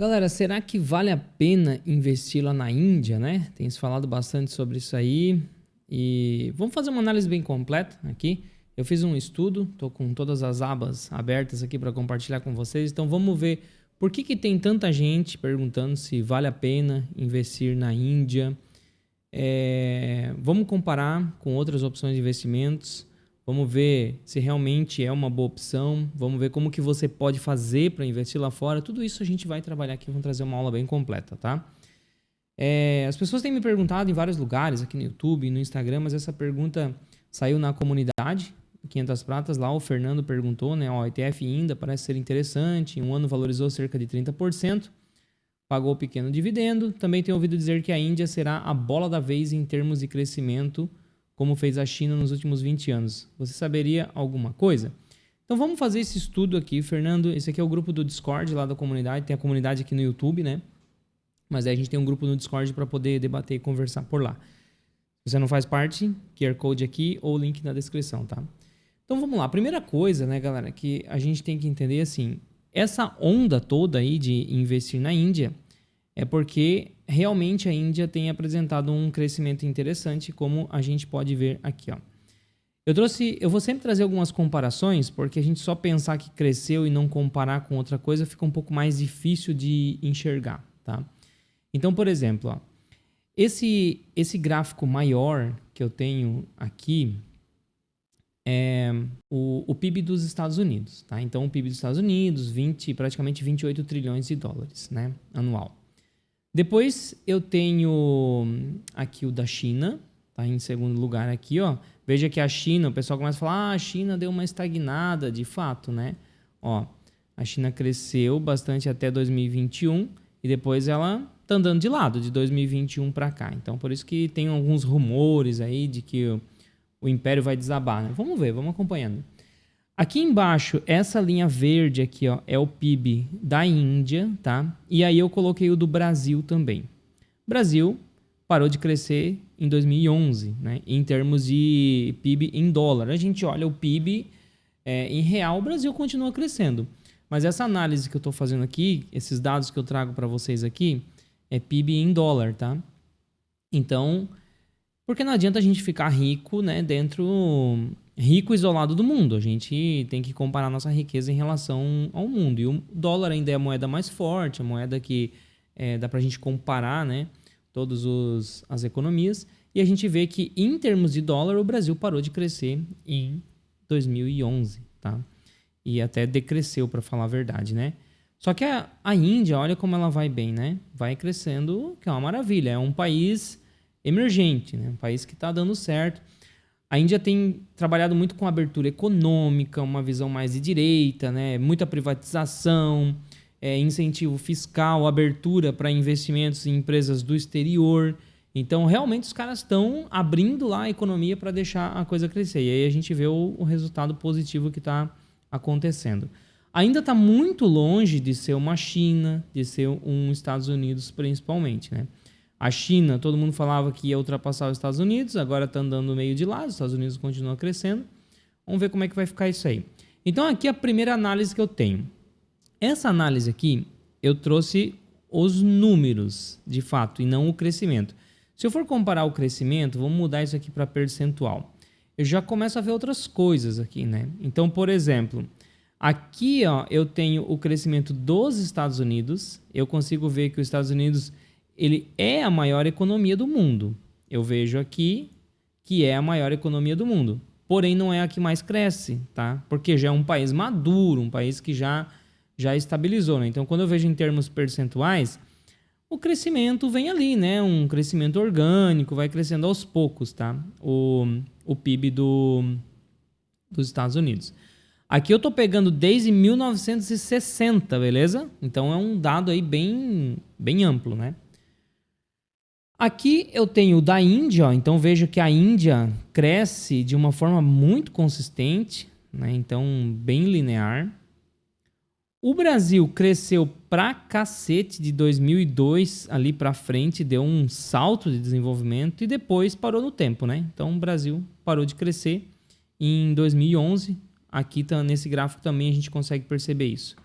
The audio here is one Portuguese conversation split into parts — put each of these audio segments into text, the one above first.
Galera, será que vale a pena investir lá na Índia, né? Tem se falado bastante sobre isso aí. E vamos fazer uma análise bem completa aqui. Eu fiz um estudo, estou com todas as abas abertas aqui para compartilhar com vocês. Então vamos ver por que tem tanta gente perguntando se vale a pena investir na Índia. Vamos comparar com outras opções de investimentos. Vamos ver se realmente é uma boa opção. Vamos ver como que você pode fazer para investir lá fora. Tudo isso a gente vai trabalhar aqui. Vamos trazer uma aula bem completa, tá? As pessoas têm me perguntado em vários lugares, aqui no YouTube, no Instagram, mas essa pergunta saiu na comunidade 500 Pratas. Lá o Fernando perguntou, né? O ETF ainda parece ser interessante. Em um ano valorizou cerca de 30%. Pagou pequeno dividendo. Também tenho ouvido dizer que a Índia será a bola da vez em termos de crescimento, como fez a China nos últimos 20 anos. Você saberia alguma coisa? Então vamos fazer esse estudo aqui, Fernando. Esse aqui é o grupo do Discord lá da comunidade. Tem a comunidade aqui no YouTube, né? Mas aí a gente tem um grupo no Discord para poder debater e conversar por lá. Se você não faz parte, QR Code aqui ou link na descrição, tá? Então vamos lá. Primeira coisa, né, galera, que a gente tem que entender assim, essa onda toda aí de investir na Índia é porque realmente a Índia tem apresentado um crescimento interessante, como a gente pode ver aqui, ó. Eu vou sempre trazer algumas comparações, porque a gente só pensar que cresceu e não comparar com outra coisa fica um pouco mais difícil de enxergar, tá? Então, por exemplo, ó, esse gráfico maior que eu tenho aqui é o PIB dos Estados Unidos, tá? Então, o PIB dos Estados Unidos, praticamente 28 trilhões de dólares, né, anual. Depois eu tenho aqui o da China, tá em segundo lugar aqui, ó. Veja que a China, o pessoal começa a falar, a China deu uma estagnada, de fato, né? Ó, a China cresceu bastante até 2021 e depois ela tá andando de lado de 2021 para cá. Então, por isso que tem alguns rumores aí de que o império vai desabar, né? Vamos ver, vamos acompanhando. Aqui embaixo, essa linha verde aqui, ó, é o PIB da Índia, tá? E aí eu coloquei o do Brasil também. O Brasil parou de crescer em 2011, né? Em termos de PIB em dólar. A gente olha o PIB em real, o Brasil continua crescendo. Mas essa análise que eu estou fazendo aqui, esses dados que eu trago para vocês aqui, é PIB em dólar, tá? Então, porque não adianta a gente ficar rico, né, rico isolado do mundo. A gente tem que comparar nossa riqueza em relação ao mundo. E o dólar ainda é a moeda mais forte, a moeda que dá para a gente comparar, né, todas as economias. E a gente vê que, em termos de dólar, o Brasil parou de crescer em 2011, tá? E até decresceu, para falar a verdade, né? Só que a Índia, olha como ela vai bem, né? Vai crescendo, que é uma maravilha. É um país emergente, né? Um país que está dando certo. A Índia tem trabalhado muito com abertura econômica, uma visão mais de direita, né? Muita privatização, incentivo fiscal, abertura para investimentos em empresas do exterior. Então, realmente, os caras estão abrindo lá a economia para deixar a coisa crescer. E aí a gente vê o resultado positivo que está acontecendo. Ainda está muito longe de ser uma China, de ser um Estados Unidos principalmente, né? A China, todo mundo falava que ia ultrapassar os Estados Unidos, agora está andando meio de lado, os Estados Unidos continuam crescendo. Vamos ver como é que vai ficar isso aí. Então, aqui a primeira análise que eu tenho. Essa análise aqui, eu trouxe os números, de fato, e não o crescimento. Se eu for comparar o crescimento, vamos mudar isso aqui para percentual. Eu já começo a ver outras coisas aqui, né? Então, por exemplo, aqui ó, eu tenho o crescimento dos Estados Unidos. Eu consigo ver que os Estados Unidos ele é a maior economia do mundo. Eu vejo aqui que é a maior economia do mundo. Porém, não é a que mais cresce, tá? Porque já é um país maduro, um país que já estabilizou, né? Então, quando eu vejo em termos percentuais, o crescimento vem ali, né? Um crescimento orgânico, vai crescendo aos poucos, tá? O PIB dos Estados Unidos. Aqui eu tô pegando desde 1960, beleza? Então, é um dado aí bem amplo, né? Aqui eu tenho o da Índia, ó, então vejo que a Índia cresce de uma forma muito consistente, né? Então bem linear. O Brasil cresceu pra cacete de 2002 ali pra frente, deu um salto de desenvolvimento e depois parou no tempo, né? Então o Brasil parou de crescer em 2011. Aqui nesse gráfico também a gente consegue perceber isso.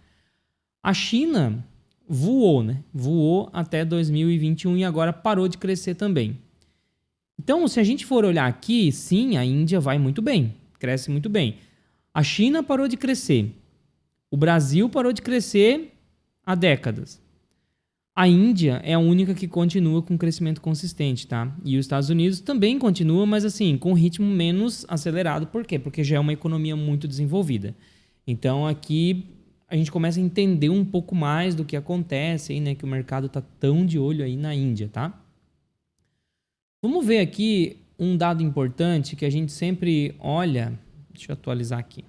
A China, voou, né? Voou até 2021 e agora parou de crescer também. Então, se a gente for olhar aqui, sim, a Índia vai muito bem, cresce muito bem. A China parou de crescer. O Brasil parou de crescer há décadas. A Índia é a única que continua com crescimento consistente, tá? E os Estados Unidos também continua, mas assim, com um ritmo menos acelerado. Por quê? Porque já é uma economia muito desenvolvida. Então, aqui a gente começa a entender um pouco mais do que acontece aí, né? Que o mercado tá tão de olho aí na Índia, tá? Vamos ver aqui um dado importante que a gente sempre olha. Deixa eu atualizar aqui.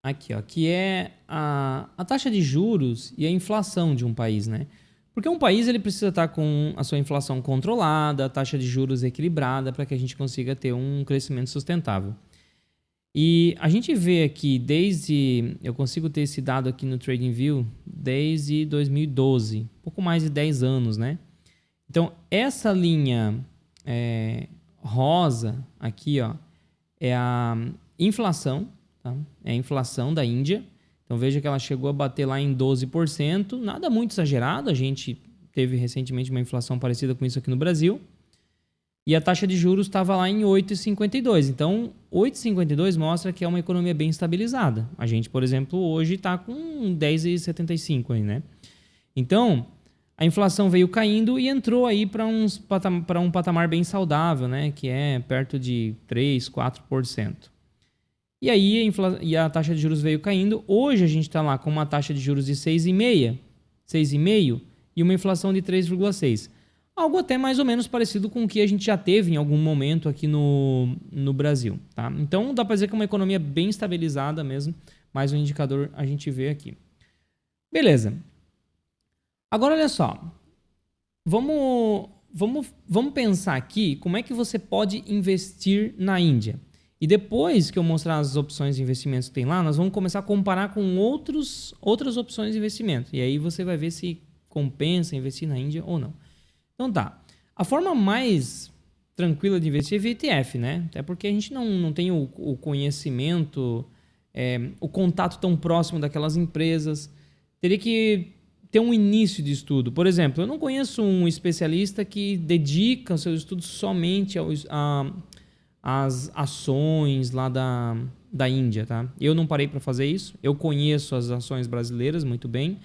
Aqui, ó, que é a taxa de juros e a inflação de um país, né? Porque um país ele precisa estar com a sua inflação controlada, a taxa de juros equilibrada para que a gente consiga ter um crescimento sustentável. E a gente vê aqui eu consigo ter esse dado aqui no TradingView desde 2012, pouco mais de 10 anos, né? Então, essa linha rosa aqui, ó, é a inflação, tá? É a inflação da Índia. Então, veja que ela chegou a bater lá em 12%, nada muito exagerado, a gente teve recentemente uma inflação parecida com isso aqui no Brasil. E a taxa de juros estava lá em 8,52. Então, 8,52 mostra que é uma economia bem estabilizada. A gente, por exemplo, hoje está com 10,75 aí, né? Então, a inflação veio caindo e entrou aí para um patamar bem saudável, né? Que é perto de 3, 4%. E aí a taxa de juros veio caindo. Hoje a gente está lá com uma taxa de juros de 6,5 e uma inflação de 3,6. Algo até mais ou menos parecido com o que a gente já teve em algum momento aqui no Brasil, tá? Então dá para dizer que é uma economia bem estabilizada mesmo, mais um indicador a gente vê aqui. Beleza. Agora olha só, vamos pensar aqui como é que você pode investir na Índia. E depois que eu mostrar as opções de investimentos que tem lá, nós vamos começar a comparar com outras opções de investimento. E aí você vai ver se compensa investir na Índia ou não. Então tá, a forma mais tranquila de investir é via ETF, né? Até porque a gente não tem o conhecimento, o contato tão próximo daquelas empresas. Teria que ter um início de estudo. Por exemplo, eu não conheço um especialista que dedica os seus estudos somente às ações lá da Índia, tá? Eu não parei para fazer isso. Eu conheço as ações brasileiras muito bem,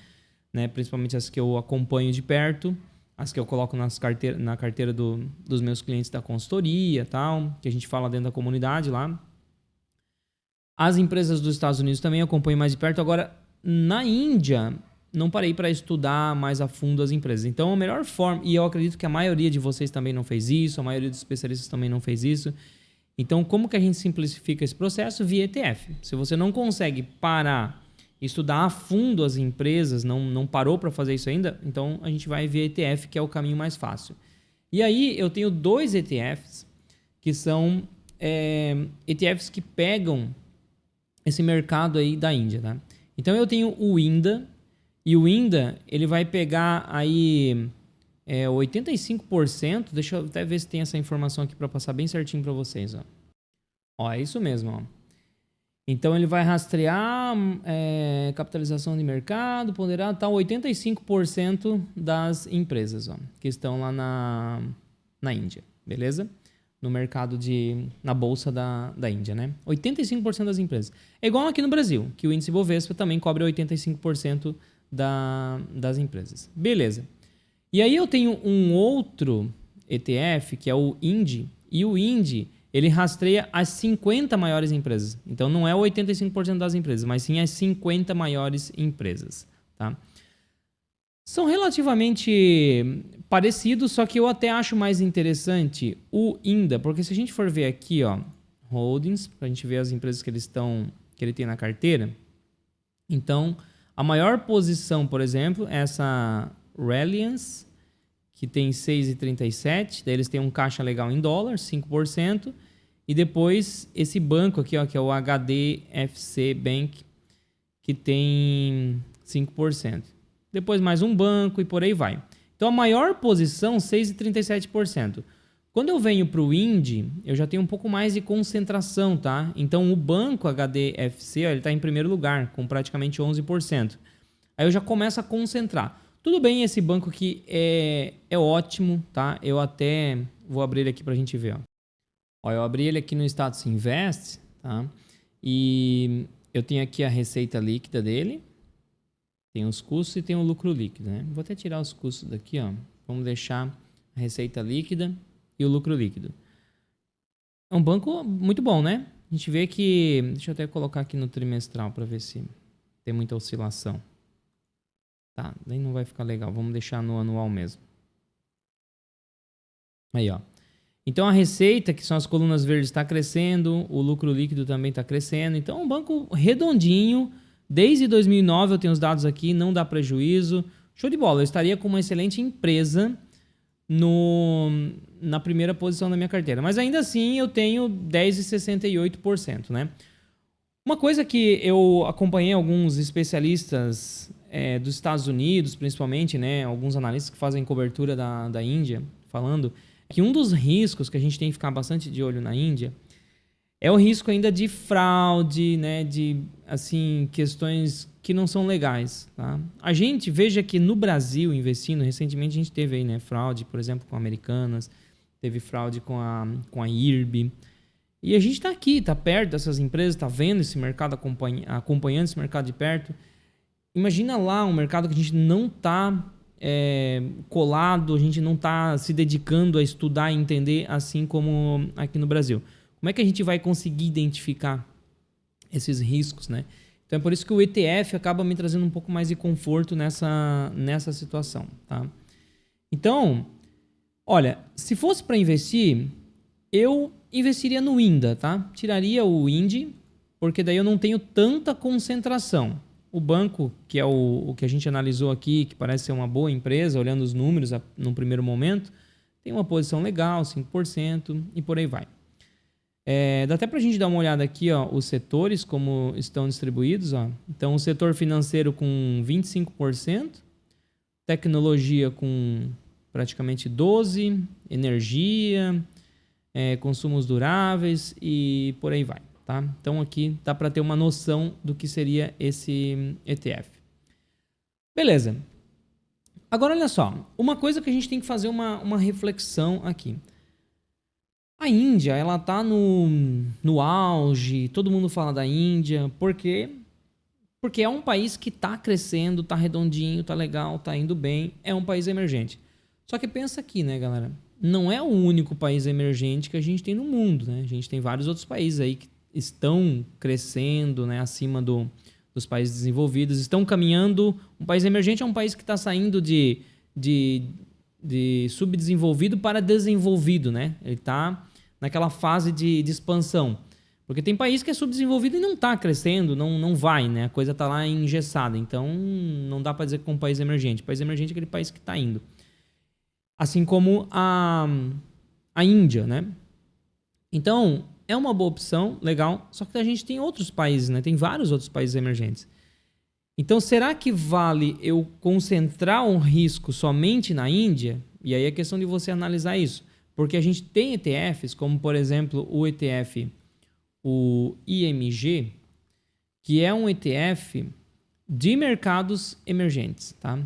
né? Principalmente as que eu acompanho de perto, as que eu coloco na carteira dos meus clientes da consultoria, tal, que a gente fala dentro da comunidade lá. As empresas dos Estados Unidos também eu acompanho mais de perto. Agora, na Índia, não parei para estudar mais a fundo as empresas. Então, a melhor forma, e eu acredito que a maioria de vocês também não fez isso, a maioria dos especialistas também não fez isso. Então, como que a gente simplifica esse processo? Via ETF. Se você não consegue parar, estudar a fundo as empresas, não parou para fazer isso ainda, então a gente vai via ETF, que é o caminho mais fácil. E aí, eu tenho 2 ETFs, que são ETFs que pegam esse mercado aí da Índia, tá? Então, eu tenho o INDA, e o INDA, ele vai pegar aí 85%. Deixa eu até ver se tem essa informação aqui para passar bem certinho para vocês. Ó, é isso mesmo. Ó. Então, ele vai rastrear capitalização de mercado, ponderar, tal, 85% das empresas que estão lá na Índia, beleza? No mercado na bolsa da Índia, né? 85% das empresas. É igual aqui no Brasil, que o índice Bovespa também cobre 85% das empresas. Beleza. E aí eu tenho um outro ETF, que é o INDI, e o INDI, ele rastreia as 50 maiores empresas. Então, não é 85% das empresas, mas sim as 50 maiores empresas, tá? São relativamente parecidos, só que eu até acho mais interessante o INDA, porque se a gente for ver aqui, ó, holdings, para a gente ver as empresas que ele tem na carteira, então, a maior posição, por exemplo, é essa Reliance, que tem 6,37, daí eles têm um caixa legal em dólar, 5%, e depois esse banco aqui, ó, que é o HDFC Bank, que tem 5%. Depois mais um banco e por aí vai. Então a maior posição, 6,37%. Quando eu venho para o INDI, eu já tenho um pouco mais de concentração, tá? Então o banco HDFC, ó, ele está em primeiro lugar, com praticamente 11%. Aí eu já começo a concentrar. Tudo bem, esse banco aqui é ótimo, tá? Eu até vou abrir ele aqui pra gente ver, ó. Ó, eu abri ele aqui no Status Invest, tá? E eu tenho aqui a receita líquida dele. Tem os custos e tem o lucro líquido, né? Vou até tirar os custos daqui, ó. Vamos deixar a receita líquida e o lucro líquido. É um banco muito bom, né? A gente vê que... Deixa eu até colocar aqui no trimestral para ver se tem muita oscilação. Tá, daí não vai ficar legal. Vamos deixar no anual mesmo. Aí, ó. Então a receita, que são as colunas verdes, está crescendo. O lucro líquido também está crescendo. Então é um banco redondinho. Desde 2009 eu tenho os dados aqui, não dá prejuízo. Show de bola, eu estaria com uma excelente empresa na primeira posição da minha carteira. Mas ainda assim eu tenho 10,68%, né? Uma coisa que eu acompanhei alguns especialistas dos Estados Unidos, principalmente, né? Alguns analistas que fazem cobertura da Índia, falando que um dos riscos que a gente tem que ficar bastante de olho na Índia é o risco ainda de fraude, né? De, assim, questões que não são legais, tá? A gente, veja que no Brasil, investindo, recentemente a gente teve aí, né? Fraude, por exemplo, com Americanas, teve fraude com a IRB. E a gente está aqui, está perto dessas empresas, está vendo esse mercado, acompanhando esse mercado de perto. Imagina lá um mercado que a gente não está colado, a gente não está se dedicando a estudar e entender, assim como aqui no Brasil. Como é que a gente vai conseguir identificar esses riscos, né? Então é por isso que o ETF acaba me trazendo um pouco mais de conforto nessa situação, tá? Então, olha, se fosse para investir, eu investiria no INDA, tá? Tiraria o INDI, porque daí eu não tenho tanta concentração. O banco, que é o que a gente analisou aqui, que parece ser uma boa empresa, olhando os números no primeiro momento, tem uma posição legal, 5%, e por aí vai. Dá até para a gente dar uma olhada aqui, ó, os setores, como estão distribuídos. Ó. Então, o setor financeiro com 25%, tecnologia com praticamente 12%, energia, consumos duráveis e por aí vai. Tá? Então, aqui dá para ter uma noção do que seria esse ETF. Beleza. Agora, olha só. Uma coisa que a gente tem que fazer uma reflexão aqui. A Índia, ela tá no auge, todo mundo fala da Índia, por quê? Porque é um país que está crescendo, está redondinho, está legal, está indo bem, é um país emergente. Só que pensa aqui, né, galera? Não é o único país emergente que a gente tem no mundo, né? A gente tem vários outros países aí que estão crescendo, né, acima dos países desenvolvidos, estão caminhando. Um país emergente é um país que está saindo de subdesenvolvido para desenvolvido, né? Ele está naquela fase de expansão. Porque tem país que é subdesenvolvido e não está crescendo, não vai, né? A coisa está lá engessada. Então, não dá para dizer que é um país emergente. O país emergente é aquele país que está indo. Assim como a Índia, né? Então, é uma boa opção, legal. Só que a gente tem outros países, né? Tem vários outros países emergentes. Então, será que vale eu concentrar um risco somente na Índia? E aí é questão de você analisar isso. Porque a gente tem ETFs, como por exemplo o ETF, o IMG, que é um ETF de mercados emergentes, tá?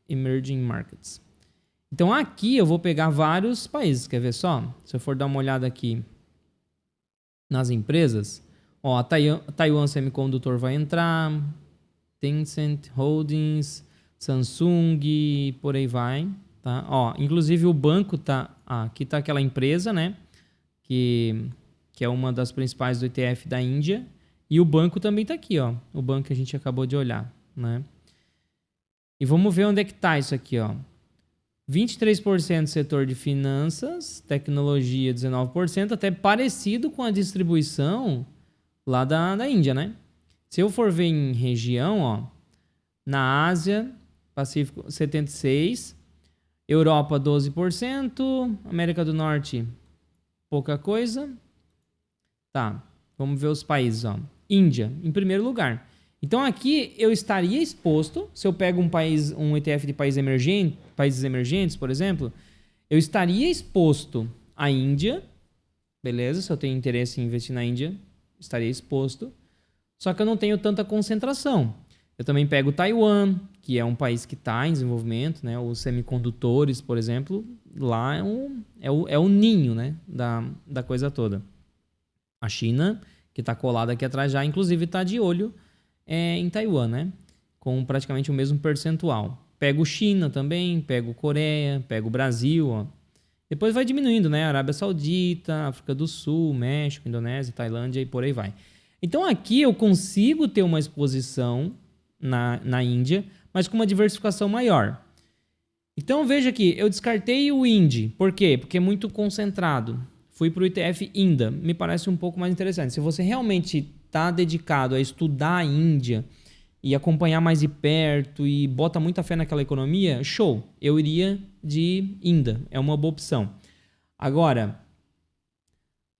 Emerging Markets. Então aqui eu vou pegar vários países, quer ver só? Se eu for dar uma olhada aqui nas empresas, ó, a Taiwan Semiconductor vai entrar, Tencent Holdings, Samsung, por aí vai, tá? Ó, inclusive o banco tá, aqui tá aquela empresa, né, que é uma das principais do ETF da Índia, e o banco também tá aqui, ó, o banco que a gente acabou de olhar, né? E vamos ver onde é que tá isso aqui, ó. 23% setor de finanças, tecnologia 19%, até parecido com a distribuição lá da Índia, né? Se eu for ver em região, ó, na Ásia, Pacífico 76%, Europa 12%, América do Norte pouca coisa. Tá, vamos ver os países, ó. Índia, em primeiro lugar. Então aqui eu estaria exposto, se eu pego um ETF de países emergentes, por exemplo, eu estaria exposto à Índia, beleza? Se eu tenho interesse em investir na Índia, estaria exposto. Só que eu não tenho tanta concentração. Eu também pego Taiwan, que é um país que está em desenvolvimento, né? Os semicondutores, por exemplo, lá é o ninho, né? Da coisa toda. A China, que está colada aqui atrás já, inclusive está de olho em Taiwan, né? Com praticamente o mesmo percentual. Pego China também, pego Coreia, pego Brasil, ó. Depois vai diminuindo, né? Arábia Saudita, África do Sul, México, Indonésia, Tailândia e por aí vai. Então aqui eu consigo ter uma exposição na Índia, mas com uma diversificação maior. Então veja aqui, eu descartei o IND. Por quê? Porque é muito concentrado. Fui para o ETF INDA. Me parece um pouco mais interessante. Se você realmente está dedicado a estudar a Índia e acompanhar mais de perto e bota muita fé naquela economia, show. Eu iria de INDA. É uma boa opção. Agora,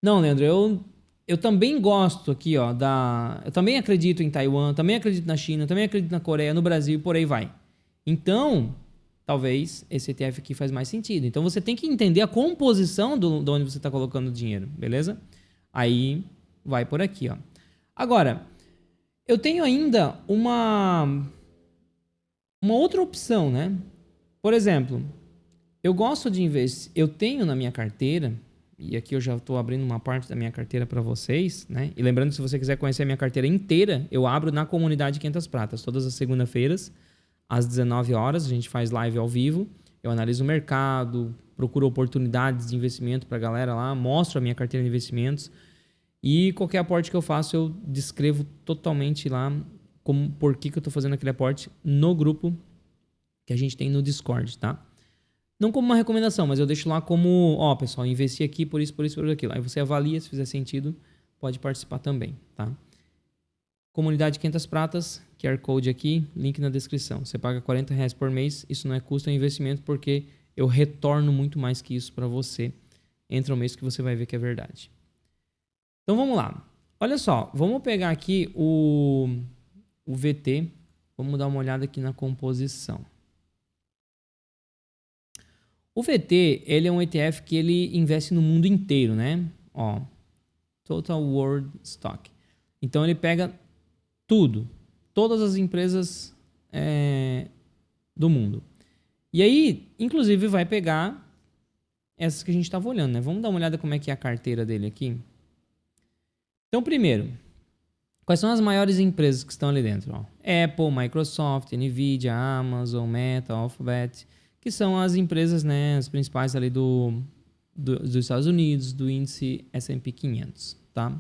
não, Leandro, eu também gosto aqui, ó, eu também acredito em Taiwan, também acredito na China, também acredito na Coreia, no Brasil e por aí vai. Então, talvez esse ETF aqui faz mais sentido. Então, você tem que entender a composição de onde você está colocando o dinheiro, beleza? Aí, vai por aqui, ó. Agora, eu tenho ainda uma outra opção, né? Por exemplo, eu gosto de investir, eu tenho na minha carteira, e aqui eu já estou abrindo uma parte da minha carteira para vocês, né? E lembrando, se você quiser conhecer a minha carteira inteira, eu abro na comunidade 500 Pratas, todas as segundas-feiras, às 19 horas, a gente faz live ao vivo, eu analiso o mercado, procuro oportunidades de investimento para a galera lá, mostro a minha carteira de investimentos, e qualquer aporte que eu faço, eu descrevo totalmente lá por que eu estou fazendo aquele aporte no grupo que a gente tem no Discord, tá? Não como uma recomendação, mas eu deixo lá como, ó, pessoal, investi aqui por isso, por aquilo. Aí você avalia, se fizer sentido, pode participar também, tá? Comunidade 500 Pratas, QR Code aqui, link na descrição. Você paga R$40 por mês, isso não é custo, é investimento, porque eu retorno muito mais que isso para você. Entra um mês que você vai ver que é verdade. Então vamos lá. Olha só, vamos pegar aqui o VT, vamos dar uma olhada aqui na composição. O VT, ele é um ETF que ele investe no mundo inteiro, né? Ó, Total World Stock. Então ele pega tudo, todas as empresas do mundo. E aí, inclusive, vai pegar essas que a gente estava olhando, né? Vamos dar uma olhada como é que é a carteira dele aqui. Então, primeiro, quais são as maiores empresas que estão ali dentro? Ó, Apple, Microsoft, Nvidia, Amazon, Meta, Alphabet, que são as empresas, né, as principais ali dos Estados Unidos, do índice S&P 500, tá?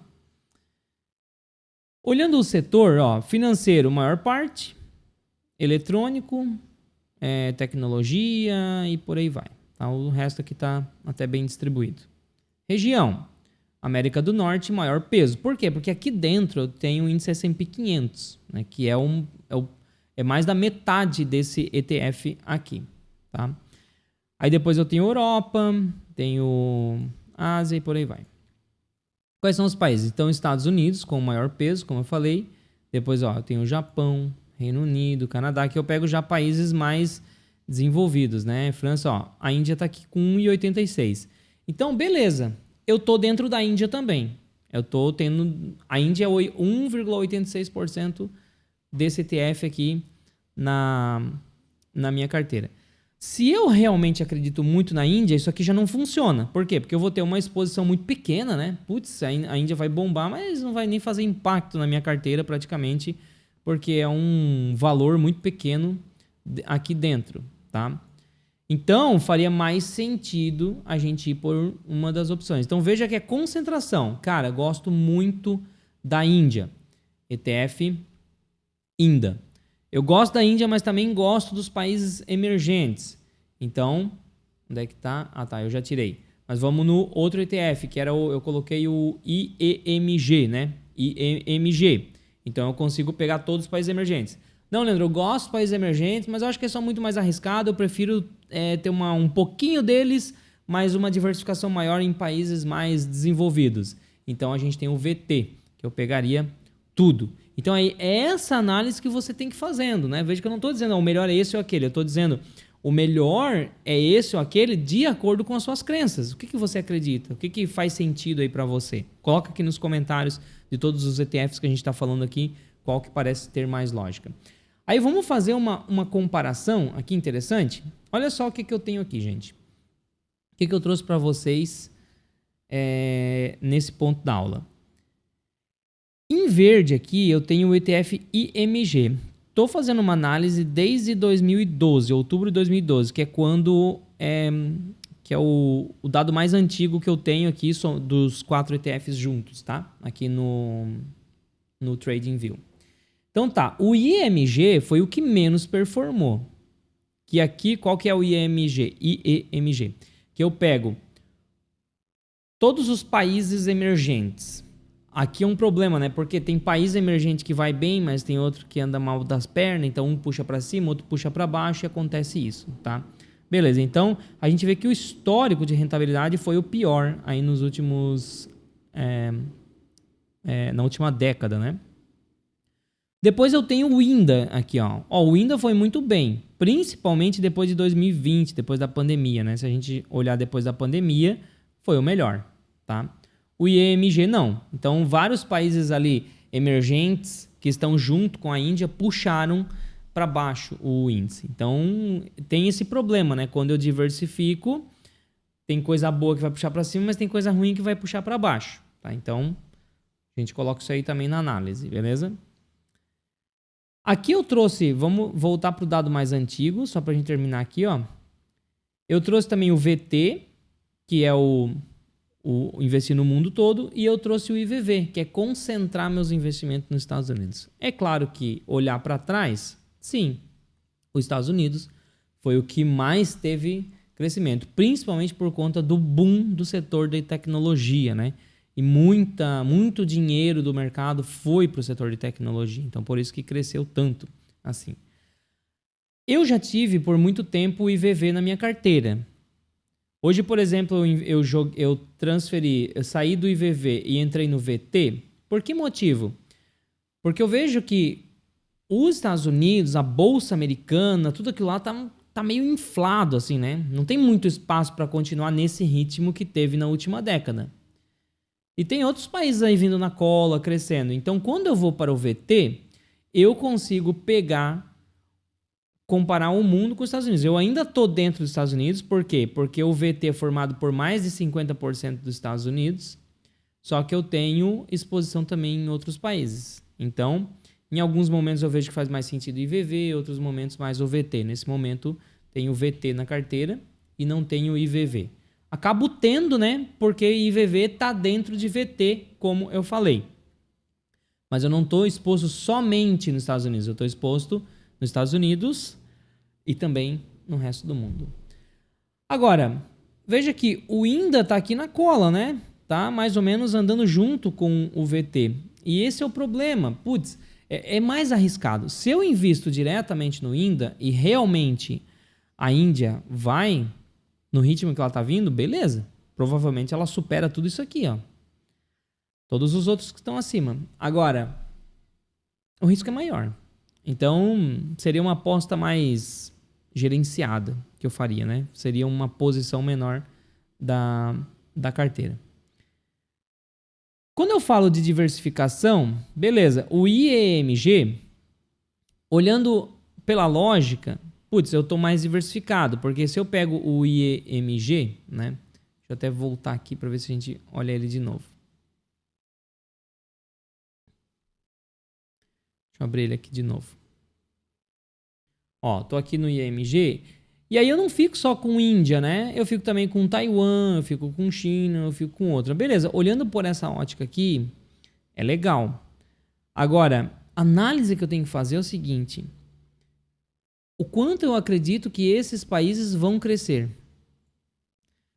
Olhando o setor, ó, financeiro, maior parte, eletrônico, tecnologia e por aí vai. Tá? O resto aqui está até bem distribuído. Região, América do Norte, maior peso. Por quê? Porque aqui dentro eu tenho o índice S&P 500, né, que é mais da metade desse ETF aqui. Tá? Aí depois eu tenho Europa, tenho Ásia e por aí vai. Quais são os países? Então, Estados Unidos com o maior peso, como eu falei. Depois, ó, eu tenho o Japão, Reino Unido, Canadá, que eu pego já países mais desenvolvidos, né? França, ó, a Índia está aqui com 1,86. Então, beleza. Eu tô dentro da Índia também. Eu tô tendo... A Índia é 1,86% desse ETF aqui na minha carteira. Se eu realmente acredito muito na Índia, isso aqui já não funciona. Por quê? Porque eu vou ter uma exposição muito pequena, né? Putz, a Índia vai bombar, mas não vai nem fazer impacto na minha carteira praticamente, porque é um valor muito pequeno aqui dentro, tá? Então, faria mais sentido a gente ir por uma das opções. Então, veja que é concentração. Cara, gosto muito da Índia. ETF INDA. Eu gosto da Índia, mas também gosto dos países emergentes. Então, onde é que tá? Ah, tá, eu já tirei. Mas vamos no outro ETF, que era eu coloquei o IEMG, né? IEMG. Então, eu consigo pegar todos os países emergentes. Não, Leandro, eu gosto dos países emergentes, mas eu acho que é só muito mais arriscado. Eu prefiro ter um pouquinho deles, mas uma diversificação maior em países mais desenvolvidos. Então, a gente tem o VT, que eu pegaria tudo. Então, é essa análise que você tem que ir fazendo, né? Veja que eu não estou dizendo o melhor é esse ou aquele. Eu estou dizendo o melhor é esse ou aquele de acordo com as suas crenças. O que você acredita? O que faz sentido aí para você? Coloca aqui nos comentários de todos os ETFs que a gente está falando aqui, qual que parece ter mais lógica. Aí vamos fazer uma comparação aqui interessante. Olha só o que eu tenho aqui, gente. O que eu trouxe para vocês nesse ponto da aula. Em verde aqui eu tenho o ETF IMG. Estou fazendo uma análise desde 2012, outubro de 2012, que é quando que é o dado mais antigo que eu tenho aqui dos 4 ETFs juntos, tá? Aqui no TradingView. Então tá, o IMG foi o que menos performou. Que aqui, qual que é o IMG? IEMG. Que eu pego todos os países emergentes. Aqui é um problema, né? Porque tem país emergente que vai bem, mas tem outro que anda mal das pernas. Então um puxa para cima, outro puxa para baixo e acontece isso, tá? Beleza, então a gente vê que o histórico de rentabilidade foi o pior aí nos últimos... na última década, né? Depois eu tenho o INDA aqui, ó. O INDA foi muito bem, principalmente depois de 2020, depois da pandemia, né? Se a gente olhar depois da pandemia, foi o melhor, tá? O IEMG não. Então, vários países ali emergentes que estão junto com a Índia puxaram para baixo o índice. Então, tem esse problema, né? Quando eu diversifico, tem coisa boa que vai puxar para cima, mas tem coisa ruim que vai puxar para baixo, tá? Então, a gente coloca isso aí também na análise, beleza? Aqui eu trouxe, vamos voltar para o dado mais antigo, só para a gente terminar aqui, ó. Eu trouxe também o VT, que é o investir no mundo todo, e eu trouxe o IVV, que é concentrar meus investimentos nos Estados Unidos. É claro que olhar para trás, sim, os Estados Unidos foi o que mais teve crescimento, principalmente por conta do boom do setor de tecnologia, né? E muito dinheiro do mercado foi para o setor de tecnologia. Então, por isso que cresceu tanto assim. Eu já tive por muito tempo o IVV na minha carteira. Hoje, por exemplo, eu saí do IVV e entrei no VT. Por que motivo? Porque eu vejo que os Estados Unidos, a bolsa americana, tudo aquilo lá tá meio inflado, assim, né? Não tem muito espaço para continuar nesse ritmo que teve na última década. E tem outros países aí vindo na cola, crescendo. Então, quando eu vou para o VT, eu consigo comparar o mundo com os Estados Unidos. Eu ainda estou dentro dos Estados Unidos, por quê? Porque o VT é formado por mais de 50% dos Estados Unidos, só que eu tenho exposição também em outros países. Então, em alguns momentos eu vejo que faz mais sentido o IVV, outros momentos mais o VT. Nesse momento, tenho o VT na carteira e não tenho o IVV. Acabo tendo, né? Porque IVV está dentro de VT, como eu falei. Mas eu não estou exposto somente nos Estados Unidos. Eu estou exposto nos Estados Unidos e também no resto do mundo. Agora, veja que o INDA está aqui na cola, né? Tá mais ou menos andando junto com o VT. E esse é o problema. Putz, é mais arriscado. Se eu invisto diretamente no INDA e realmente a Índia vai no ritmo que ela está vindo, beleza. Provavelmente ela supera tudo isso aqui, ó. Todos os outros que estão acima. Agora, o risco é maior. Então, seria uma aposta mais gerenciada que eu faria, né? Seria uma posição menor da carteira. Quando eu falo de diversificação, beleza, o IEMG, olhando pela lógica, putz, eu estou mais diversificado, porque se eu pego o IEMG, né? Deixa eu até voltar aqui para ver se a gente olha ele de novo. Deixa eu abrir ele aqui de novo. Ó, tô aqui no IEMG, e aí eu não fico só com Índia, né? Eu fico também com Taiwan, eu fico com China, eu fico com outra. Beleza, olhando por essa ótica aqui, é legal. Agora, a análise que eu tenho que fazer é o seguinte: o quanto eu acredito que esses países vão crescer?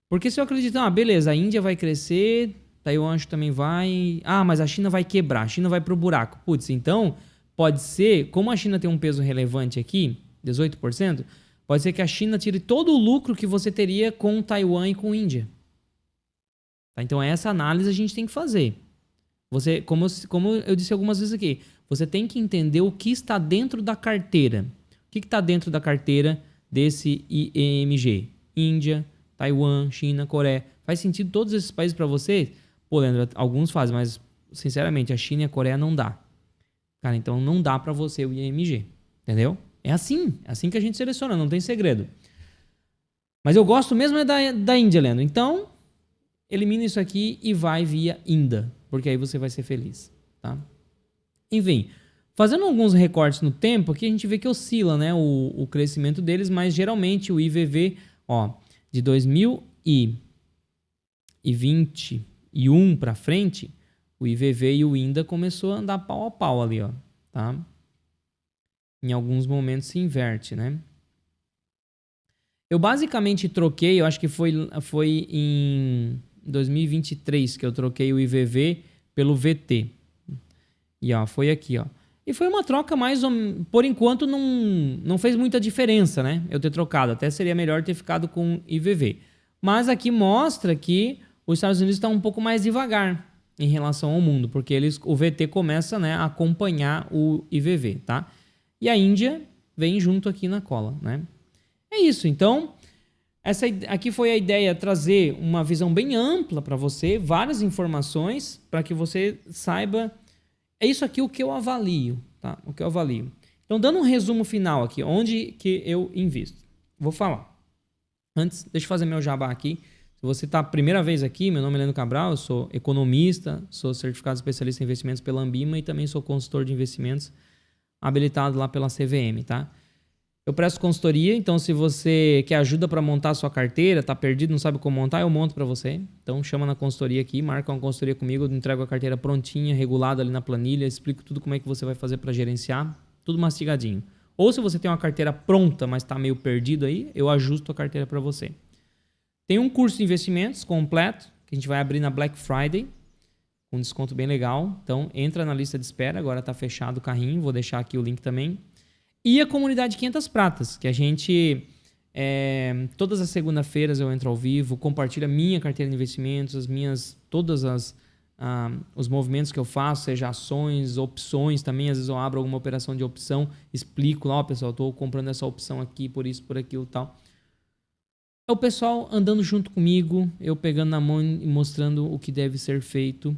Porque se eu acredito, beleza, a Índia vai crescer, Taiwan acho que também vai, mas a China vai quebrar, a China vai pro buraco. Putz, então pode ser, como a China tem um peso relevante aqui, 18%, pode ser que a China tire todo o lucro que você teria com Taiwan e com Índia. Tá? Então essa análise a gente tem que fazer. Você, como eu disse algumas vezes aqui, você tem que entender o que está dentro da carteira. O que está dentro da carteira desse IEMG? Índia, Taiwan, China, Coreia. Faz sentido todos esses países para você? Pô, Leandro, alguns fazem, mas sinceramente a China e a Coreia não dá. Cara, então não dá para você o IEMG. Entendeu? É assim que a gente seleciona, não tem segredo. Mas eu gosto mesmo é da Índia, Leandro. Então, elimina isso aqui e vai via INDA, porque aí você vai ser feliz, tá? Enfim, fazendo alguns recortes no tempo, aqui a gente vê que oscila, né, o crescimento deles, mas geralmente o IVV, ó, de 2021 para frente, o IVV e o INDA começou a andar pau a pau ali, ó, tá? Em alguns momentos se inverte, né? Eu basicamente troquei, eu acho que foi em 2023 que eu troquei o IVV pelo VT. E ó, foi aqui, ó. E foi uma troca mais ou menos, por enquanto não fez muita diferença, né? Eu ter trocado, até seria melhor ter ficado com IVV. Mas aqui mostra que os Estados Unidos estão um pouco mais devagar em relação ao mundo, porque o VT começa, né, a acompanhar o IVV, tá? E a Índia vem junto aqui na cola, né? É isso, então, essa aqui foi a ideia, trazer uma visão bem ampla para você, várias informações para que você saiba. É isso aqui o que eu avalio, tá? O que eu avalio. Então, dando um resumo final aqui, onde que eu invisto. Vou falar. Antes, deixa eu fazer meu jabá aqui. Se você está a primeira vez aqui, meu nome é Leandro Cabral, eu sou economista, sou certificado especialista em investimentos pela Ambima e também sou consultor de investimentos habilitado lá pela CVM, tá? Eu presto consultoria, então se você quer ajuda para montar a sua carteira, tá perdido, não sabe como montar, eu monto para você. Então chama na consultoria aqui, marca uma consultoria comigo, eu entrego a carteira prontinha, regulada ali na planilha, explico tudo como é que você vai fazer para gerenciar, tudo mastigadinho. Ou se você tem uma carteira pronta, mas está meio perdido aí, eu ajusto a carteira para você. Tem um curso de investimentos completo, que a gente vai abrir na Black Friday, com um desconto bem legal. Então entra na lista de espera, agora está fechado o carrinho, vou deixar aqui o link também. E a comunidade 500 Pratas, que a gente, todas as segunda-feiras eu entro ao vivo, compartilho a minha carteira de investimentos, os movimentos que eu faço, seja ações, opções também, às vezes eu abro alguma operação de opção, explico lá, ó, pessoal, estou comprando essa opção aqui, por isso, por aquilo e tal. É o pessoal andando junto comigo, eu pegando na mão e mostrando o que deve ser feito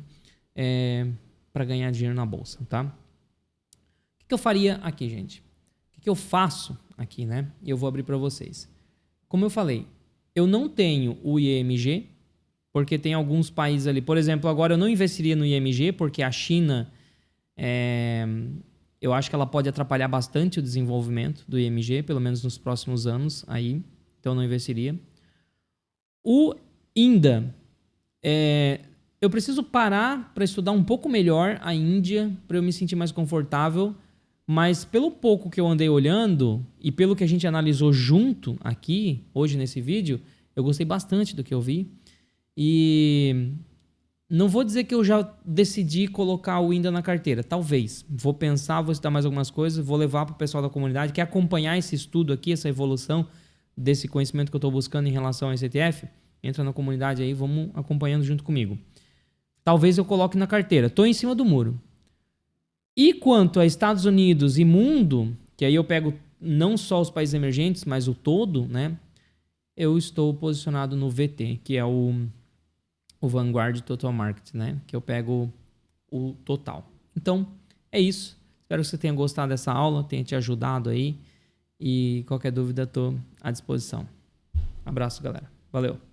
para ganhar dinheiro na bolsa, tá? O que eu faria aqui, gente? Que eu faço aqui, né? E eu vou abrir para vocês. Como eu falei, eu não tenho o IMG, porque tem alguns países ali. Por exemplo, agora eu não investiria no IMG, porque a China, eu acho que ela pode atrapalhar bastante o desenvolvimento do IMG, pelo menos nos próximos anos aí. Então eu não investiria. O INDA, eu preciso parar para estudar um pouco melhor a Índia, para eu me sentir mais confortável. Mas pelo pouco que eu andei olhando e pelo que a gente analisou junto aqui, hoje nesse vídeo, eu gostei bastante do que eu vi. E não vou dizer que eu já decidi colocar o INDA na carteira. Talvez. Vou pensar, vou estudar mais algumas coisas, vou levar para o pessoal da comunidade. Quer acompanhar esse estudo aqui, essa evolução desse conhecimento que eu estou buscando em relação ao ETF? Entra na comunidade aí, vamos acompanhando junto comigo. Talvez eu coloque na carteira. Estou em cima do muro. E quanto a Estados Unidos e mundo, que aí eu pego não só os países emergentes, mas o todo, né? Eu estou posicionado no VT, que é o Vanguard Total Market, né? Que eu pego o total. Então, é isso. Espero que você tenha gostado dessa aula, tenha te ajudado aí. E qualquer dúvida, estou à disposição. Abraço, galera. Valeu!